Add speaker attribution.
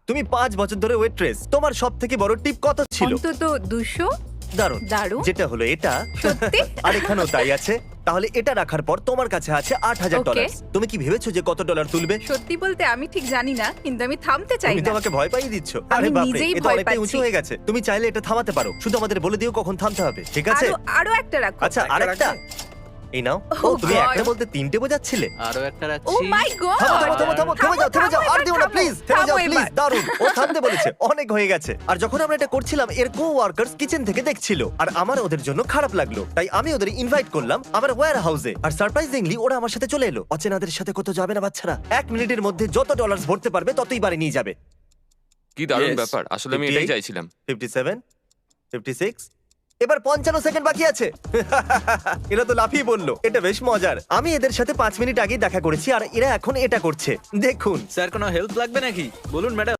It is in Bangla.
Speaker 1: তুমি 5 বছর ধরে ওয়েট্রেস, তোমার সব থেকে বড় টিপ কত ছিল?
Speaker 2: অন্তত 200।
Speaker 1: দারুণ।
Speaker 2: দারুণ।
Speaker 1: যেটা হলো এটা।
Speaker 2: সত্যি?
Speaker 1: আর এখানেও তাই আছে। তাহলে এটা রাখার পর তোমার কাছে আছে $8,000।
Speaker 2: Okay.
Speaker 1: তুমি কি ভেবেছো যে কত ডলার তুলবে?
Speaker 2: সত্যি বলতে আমি ঠিক জানি না, কিন্তু আমি থামতে চাই
Speaker 1: তুমি
Speaker 2: না।
Speaker 1: তো আমাকে ভয় পাইয়ে দিচ্ছ।
Speaker 2: আমি
Speaker 1: আরে বাপরে,
Speaker 2: নিজেই
Speaker 1: এটা
Speaker 2: ভয়
Speaker 1: অনেকটাই উঁচু
Speaker 2: পাচ্ছি।
Speaker 1: হয়ে গেছে। তুমি চাইলে এটা থামাতে পারো, শুধু আমাদের বলে দিও কখন থামতে হবে, ঠিক আছে?
Speaker 2: আরো একটা রাখো।
Speaker 1: আচ্ছা, আরেকটা। এই নাও। ও,
Speaker 2: Oh
Speaker 1: তুমি
Speaker 2: God.
Speaker 1: একটা বলতে তিনটে বোঝাচ্ছিলে।
Speaker 3: আরো একটা
Speaker 2: ও
Speaker 3: রাখছি।
Speaker 2: মাই গড।
Speaker 1: থামো, থামো, থামো, থামো, থেমে যাও, আর দিও না, প্লিজ, থেমে যাও, প্লিজ। দারুণ, ও থামতে বলেছে, অনেক হয়ে গেছে। আর যখন আমরা এটা করছিলাম, এর কো-ওয়ার্কার্স কিচেন থেকে দেখছিল, আর আমার ওদের জন্য খারাপ লাগলো, তাই আমি ওদের ইনভাইট করলাম আমার ওয়্যার হাউসে। আর সারপ্রাইজিংলি ওরা আমার সাথে চলে এলো। অচেনাদের সাথে কত যাবে না বাচ্চারা। 1 মিনিটের মধ্যে যত ডলার ভরতে পারবে ততই বাড়ি নিয়ে যাবে।
Speaker 4: কি দারুণ
Speaker 3: Yes.
Speaker 4: ব্যাপার, আসলে আমি
Speaker 1: 58,
Speaker 4: এটাই চাইছিলাম।
Speaker 1: 57, 56, এবার 55 সেকেন্ড বাকি আছে। এরা তো লাফিয়ে বললো, এটা বেশ মজার। আমি এদের সাথে 5 মিনিট আগেই দেখা করেছি, আর এরা এখন এটা করছে। দেখুন।
Speaker 3: স্যার কোনো হেল্প লাগবে নাকি? বলুন ম্যাডাম।